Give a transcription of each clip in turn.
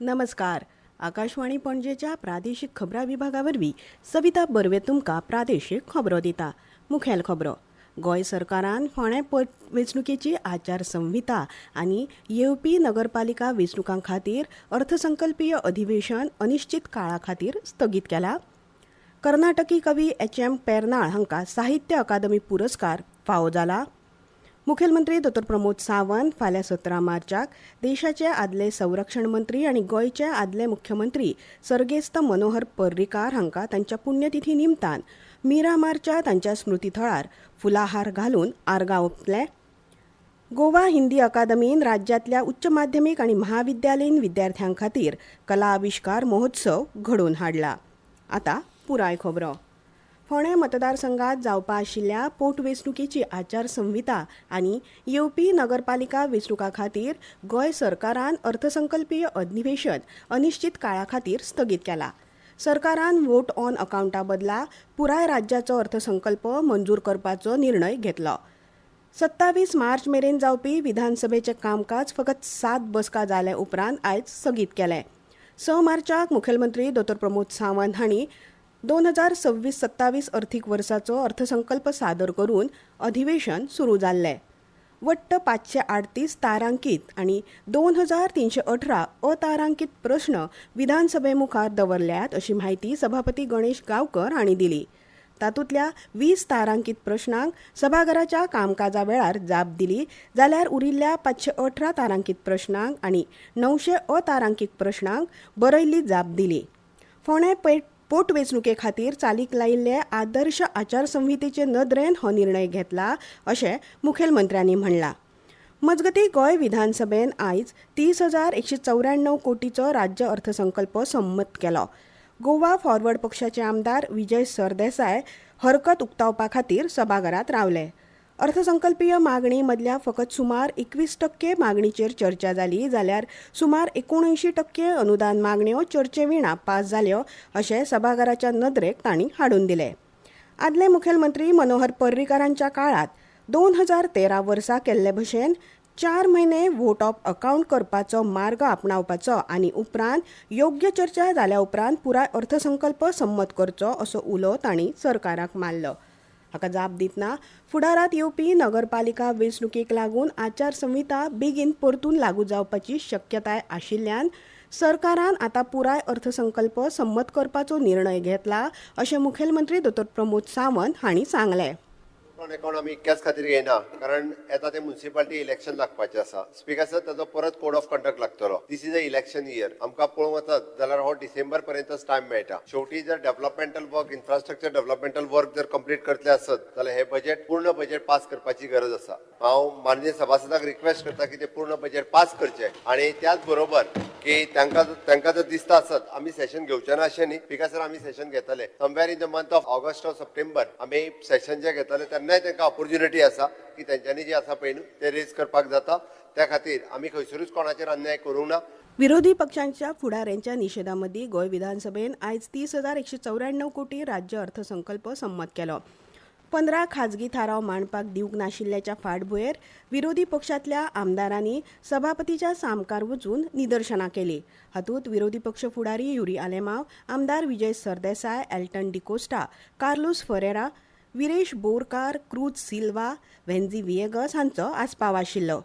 नमस्कार. आकाशवाणी पणजेच्या प्रादेशीक खबरां विभागावरवीं सविता बर्वे तुमकां प्रादेशीक खबरो दिता. मुखेल खबरो. गोंय सरकारान फोंड्या पोटवेंचणुकेची आचारसंहिता आनी येवपी नगरपालिका वेंचणुकां खातीर अर्थसंकल्पीय अधिवेशन अनिश्चित काळा खातीर स्थगीत केला. कर्नाटकी कवी एच.एम. पेर्नाळ हांकां साहित्य अकादमी पुरस्कार फावो जाला. मुखेलमंत्री डॉ. प्रमोद सावंत फाल्यां 17 मार्चाक देशाचे आदले संरक्षण मंत्री आनी गोंयचे आदले मुख्यमंत्री सर्गेस्त मनोहर पर्रीकार हांकां तांच्या पुण्यतिथी निमतान मिरामारच्या तांच्या स्मृतीथळार फुलाहार घालून आर्गां ओंपतले. गोवा हिंदी अकादमीन राज्यांतल्या उच्च माध्यमीक आनी महाविद्यालयीन विद्यार्थ्यां खातीर कला आविष्कार महोत्सव घडोवन हाडला. आतां पुराय खबरो. फोंड्या मतदारसंघात जावपा आशिल्ल्या पोटवेंचणुकेची आचारसंहिता आनी येवपी नगरपालिका वेंचणुकां खातीर गोंय सरकारान अर्थसंकल्पीय अधिवेशन अनिश्चित काळा खातीर स्थगीत केला. सरकारान वोट ऑन अकाउंटा बदला पुराय राज्याचो अर्थसंकल्प मंजूर करपाचो निर्णय घेतलो. 27 मार्च मेरेन जावपी विधानसभेचें कामकाज फकत 7 बसका जाले उपरांत आयज स्थगीत केलें. 6 मार्चाक मुखेलमंत्री डॉ. प्रमोद सावंत हांणी 2026-27 अर्थीक वर्साचो अर्थसंकल्प सादर करून अधिवेशन सुरू जाल्लें. वट्ट 538 तारांकीत आनी 2318 अतारांकीत प्रश्न विधानसभेमुखार दवरल्यात अशी माहिती सभापती गणेश गांवकर हांणी दिली. तातूंतल्या 20 तारांकीत प्रश्नांक सभाघराच्या कामकाजा वेळार जाप दिली जाल्यार उरिल्ल्या 518 तारांकीत प्रश्नांक आनी 900 अतारांकीत प्रश्नांक बरयल्ली जाप दिली. फोंड्या पोटवेंचणुके खातीर चालीक लायिल्ले आदर्श आचारसंहितेचे नदरेन हो निर्णय घेतला अशें मुखेलमंत्र्यांनी म्हणलां. मजगतीं गोंय विधानसभेन आयज 30,194 कोटीचो राज्य अर्थसंकल्प संमत केलो. गोवा फॉरवर्ड पक्षाचे आमदार विजय सरदेसाय हरकत उक्तावपा खातीर सभाघरांत रावले. अर्थसंकल्पीय मागणी मदल्या फकत सुमार 21% मागणीचेर चर्चा जाली जाल्यार सुमार 79% अनुदान मागण्यो चर्चेविणा पास जाल्यो अशें सभाघराच्या नदरेक तांणी हाडून दिलें. आदले मुखेलमंत्री मनोहर पर्रीकारांच्या काळात 2013 वर्सा केल्ले भशेन 4 म्हयने वोट ऑफ अकाउंट करपाचो मार्ग आपणावपाचो आनी उपरांत योग्य चर्चा जाल्या उपरांत पुराय अर्थसंकल्प संमत करचो असो उलो तांणी सरकाराक मारलो. हाका जाप दितना फुडारात येवपी नगरपालिका वेंचणुकेक लागून आचारसंहिता बेगीन परतून लागू जावपाची शक्यताय आशिल्ल्यान सरकारान आतां पुराय अर्थसंकल्प संमत करपाचो निर्णय घेतला अशें मुखेलमंत्री डॉ. प्रमोद सावंत हांणी सांगलें. अकाउंट आमी इतक्याच खातीर घेयना कारण येता ते म्युनिसिपालिटी इलेक्शन लागपाचें आसा. स्पीकर सर ताजो परत कोड ऑफ कंडक्ट लागतलो. दिस इज अ इलेक्शन इयर. आमकां पळोवंक वचत जाल्यार हो डिसेंबर पर्यंतच टायम मेळटा. शेवटी जर developmental work infrastructure developmental work जर कंप्लीट करतले आसत जाल्यार हे बजेट पूर्ण बजेट पास करपाची गरज आसा. हांव माननीय सभासदाक रिक्वेस्ट करता की ते पूर्ण बजेट पास करचे आनी त्याच बरोबर की तांकां जर दिसता आसत आमी सेशन घेवचे ना अशें न्ही. स्पीकर सर आमी सेशन घेतले somewhere in the month of August or September आमी सेशन जे घेतले तेन्नाय तांकां ऑपॉर्च्युनिटी आसा की तेंच्यांनी जे आसा पळय न्हू ते रेज करपाक जाता. त्या खातीर आमी खंयसरूच कोणाचेर अन्याय करूंक ना. विरोधी पक्षांच्या फुडाऱ्यांच्या निशेधा मदीं गोंय विधानसभेन आयज 30,194 कोटी राज्य अर्थसंकल्प संमत केलो. 15 खाजगी थाराव मांडपाक दिवंक नाशिल्ल्याच्या फाटभुंयेर विरोधी पक्षांतल्या आमदारांनी सभापतीच्या सामकार वचून निदर्शनां केली. हातूंत विरोधी पक्ष फुडारी युरी आलेमांव, आमदार विजय सरदेसाय, एल्टन डिकोस्टा, कार्लोस फरेरा, विरेश बोरकार, क्रूज सिल्वा, व्हेन्झी विएगस हांचो आस्पाव आशिल्लो.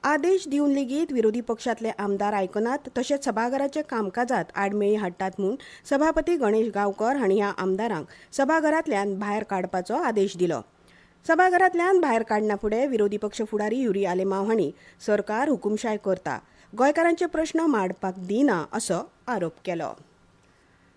आदेश दिवन लेगीत विरोधी पक्षांतले आमदार आयकनात तशेंच सभाघराच्या कामकाजात आडमेळी हाडटात म्हूण सभापती गणेश गांवकर हांणी ह्या आमदारांक सभाघरांतल्यान भायर काडपाचो आदेश दिलो. सभाघरांतल्यान भायर काडना फुडें विरोधी पक्ष फुडारी युरी आलेमांव हांणी सरकार हुकुमशाय करता, गोंयकारांचे प्रश्न मांडपाक दिना असो आरोप केलो.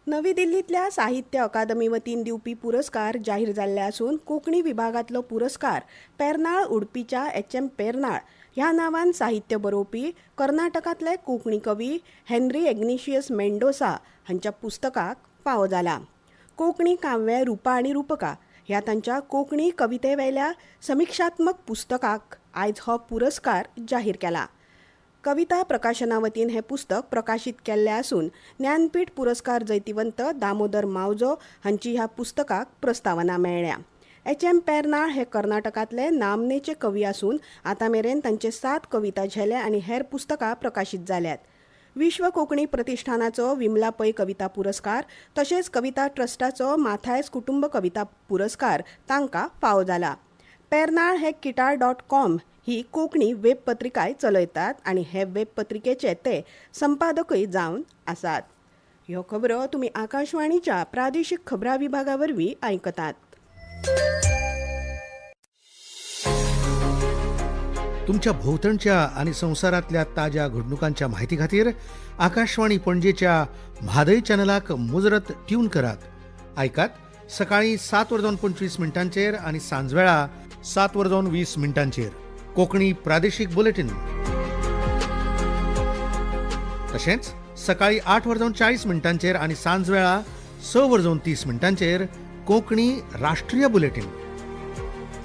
नवी दिल्लींतल्या साहित्य अकादमी वतीन दिवपी पुरस्कार जाहीर जाल्ले आसून कोंकणी विभागांतलो पुरस्कार पेर्नाळ उडपीच्या एच.एम. पेर्नाळ ह्या नांवान साहित्य बरोवपी कर्नाटकांतले कोंकणी कवी हेन्री इग्नेशियस मेंडोसा हांच्या पुस्तकाक फावो जाला. कोंकणी काव्य रुपा आनी रुपका ह्या तांच्या कोंकणी कवितेवेल्या समिक्षात्मक पुस्तकाक आयज हो पुरस्कार जाहीर केला. कविता प्रकाशना वतीन हे पुस्तक प्रकाशीत केल्लें आसून ज्ञानपीठ पुरस्कार जैतिवंत दामोदर मावजो हांची ह्या पुस्तकाक प्रस्तावना मेळ्ळ्या. एच.एम. पेर्नाळ हे कर्नाटकांतले नामनेचे कवी आसून आतां मेरेन तांचे 7 कविता झेले आनी हेर पुस्तकां प्रकाशीत जाल्यात. विश्व कोंकणी प्रतिष्ठानाचो विमला पै कविता पुरस्कार तशेंच कविता ट्रस्टाचो माथायस कुटुंब कविता पुरस्कार तांकां फावो जाला. पेर्नाळ हे किटाळ.com ही कोंकणी वेब पत्रिकाय चलयतात आनी हे वेब पत्रिकेचे ते संपादकय जावन आसात. ह्यो खबरो तुमी आकाशवाणीच्या प्रादेशीक खबरां विभागा वरवीं आयकतात. तुमच्या भोवतणच्या आणि संवसारांतल्या ताज्या घडणुकांच्या म्हायती खातीर आकाशवाणी पणजेच्या म्हादय चॅनलाक मुजरत ट्यून करात. आयकात सकाळी 7:25 आणि सांजवेळा 7:20 कोंकणी प्रादेशीक बुलेटिन. तशेंच सकाळी 8:40 आणि सांजवेळा 6:30 कोंकणी राष्ट्रीय बुलेटिन.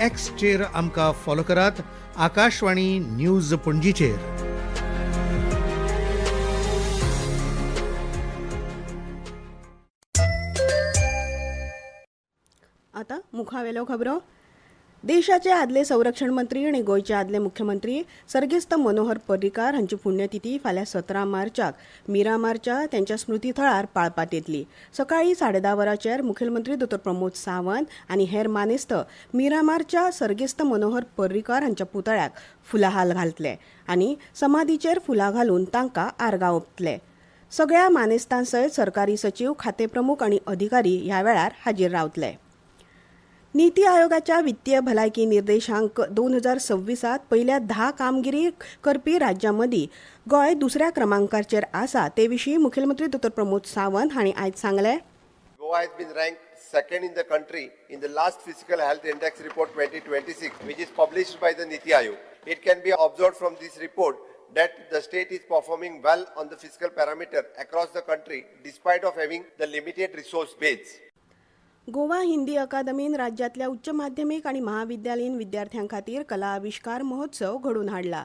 एक्सचेर आमकां फॉलो करात, आकाशवाणी न्यूज पणजीचेर. आता मुखावेलो खबरो. देशाचे आदले संरक्षण मंत्री आणि गोयचे आदले मुख्यमंत्री सर्गेस्त मनोहर पर्रीकार हांची पुण्यतिथी फाल्यां 17 मार्चाक मिरामारच्या त्यांच्या स्मृती थळार पाळपात येतली. सकाळी 10:30 वरांचेर मुखेलमंत्री डॉ. प्रमोद सावंत आनी हेर मानेस्त मिरामारच्या सर्गेस्त मनोहर पर्रीकार हांच्या पुतळ्याक फुलाहार घालतले आनी समाधीचेर फुलां घालून तांकां आर्गां ओंपतले. सगळ्या मानेस्तां सयत सरकारी सचिव, खाते प्रमुख आनी अधिकारी ह्या वेळार हाजीर रावतले. नीती आयोगाच्या वित्तीय भलायकी निर्देशांक 2026 पयल्या 10 कामगिरी करपी राज्यां गोय दुसऱ्या क्रमांकाचेर आसा ते विशीं मुखेलमंत्री डॉ. प्रमोद सावंत हांणी आयज सांगलें. Goa has been ranked second in the country in the last Physical Health Index Report 2026, which is published by the Niti Aayog. It can be observed from this report that the state is performing well on the physical parameter across the country despite of having the limited resource base. Goa Hindi अकादमीन राज्यातल्या उच्च माध्यमिक आणि महाविद्यालयीन विद्यार्थ्यां खातीर कला आविष्कार महोत्सव घडोवन हाडला.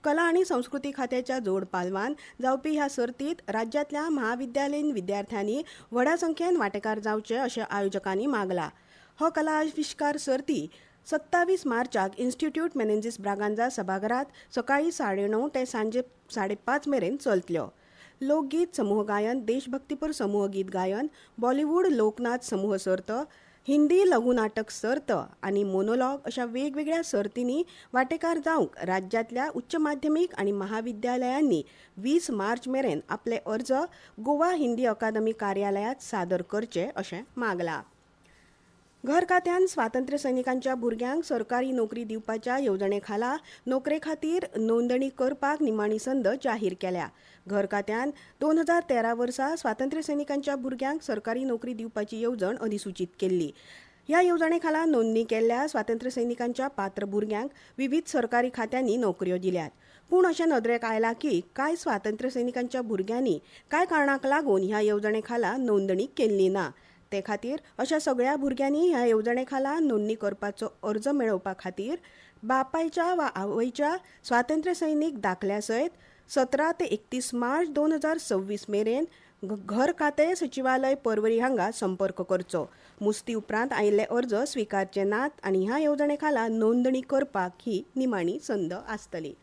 कला आणि संस्कृती खात्याच्या जोड पालवान जावपी ह्या सर्तीत राज्यातल्या महाविद्यालयीन विद्यार्थ्यांनी व्हडा संख्येन वांटेकार जावचे अशें आयोजकांनी मागला. हो कला आविष्कार सर्ती 27 मार्चाक इन्स्टिट्यूट मेनेझीस ब्रागांजा सभाघरात सकाळी 9:30 ते सांजे 5:30 मेरेन चलतल्यो. लोकगीत समूह गायन, देशभक्तीपर समूह गीत गायन, बॉलिवूड लोकनाच समूह सर्त, हिंदी लघुनाटक सर्त आणि मोनोलॉग अशा वेगवेगळ्या सर्तींनी वांटेकार जावंक राज्यातल्या उच्च माध्यमिक आणि महाविद्यालयांनी 20 मार्च मेरेन आपले अर्ज गोवा हिंदी अकादमी कार्यालयात सादर करचे अशें मागलां. घर खात्यान स्वातंत्र्य सैनिकांच्या भुरग्यांक सरकारी नोकरी दिवपाच्या येवजणे खाला नोकरे खातीर नोंदणी करपाक निमाणी संद जाहीर केल्या. घर खात्यान 2013 वर्सा स्वातंत्र्य सैनिकांच्या भुरग्यांक सरकारी नोकरी दिवपाची येवजण अधिसूचित केल्ली. ह्या येवजणे खाला नोंदणी केल्ल्या स्वातंत्र्य सैनिकांच्या पात्र भुरग्यांक विविध सरकारी खात्यांनी नोकऱ्यो दिल्यात. पूण अशें नदरेक आयला की कांय स्वातंत्र्य सैनिकांच्या भुरग्यांनी कांय कारणाक लागून ह्या येवजणे खाला नोंदणी केल्ली ना. ते खातीर अशा सगळ्या भुरग्यांनी ह्या येवजणे खाला नोंदणी करपाचो अर्ज मेळोवपा खातीर बापायच्या वा आवयच्या स्वातंत्र्य सैनीक दाखल्या सयत 17 ते 31 मार्च 2026 मेरेन घर खातें सचिवालय पर्वरी हांगा संपर्क करचो. मुस्ती उपरांत आयिल्ले अर्ज स्विकारचे नात आनी ह्या येवजणे खाला नोंदणी करपाक ही निमाणी संद आसतली.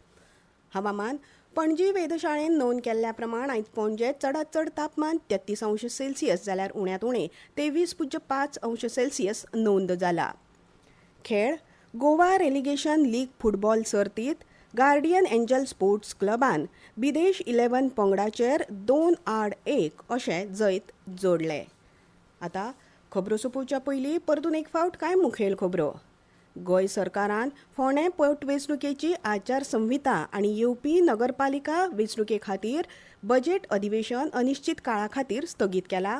हवामान. पणजी वेधशाळेन नोंद केल्ल्या प्रमाण आयज पणजेत चडांत चड तापमान 33°C जाल्यार उण्यांत उणें 23.5°C नोंद जाला. खेळ. गोवा रेलिगेशन लीग फुटबॉल सर्तीत गार्डियन एंजल स्पोर्ट्स क्लबान बिदेश 11 पंगडाचेर 2-1 अशें जैत जोडले. आतां खबरो सोंपोवच्या पयलीं परतून एक फावट कांय मुखेल खबरो. गोंय सरकारान फोंडें पोटवेंचणुकेची आचारसंहिता आनी येवपी नगरपालिका वेंचणुके खातीर बजेट अधिवेशन अनिश्चित काळा खातीर स्थगीत केला.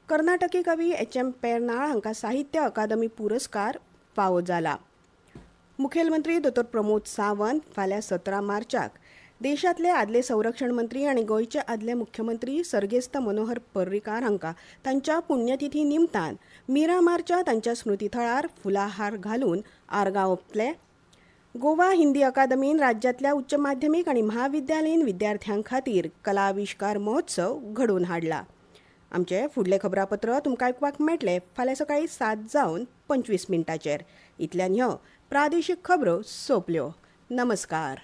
कर्नाटकी कवी H.M. पेर्नाळ हांकां साहित्य अकादमी पुरस्कार फावो जाला. मुखेलमंत्री डॉ. प्रमोद सावंत फाल्यां 17 मार्चाक देशातले आदले संरक्षण मंत्री आणि गोयचे आदले मुख्यमंत्री सर्गेस्त मनोहर पर्रीकार हांकां तांच्या पुण्यतिथी निमतान मिरामारच्या तांच्या स्मृती थळार फुलाहार घालून आर्गां ओंपतले. गोवा हिंदी अकादमीन राज्यातल्या उच्च माध्यमिक आणि महाविद्यालयीन विद्यार्थ्यां खातीर कला आविष्कार महोत्सव घडोवन हाडला. आमचे फुडले खबरापत्र तुमकां आयकुपाक मेळटले फाल्यां सकाळी 7:25 इतल्यान ह्यो प्रादेशीक खबरो सोंपल्यो. नमस्कार.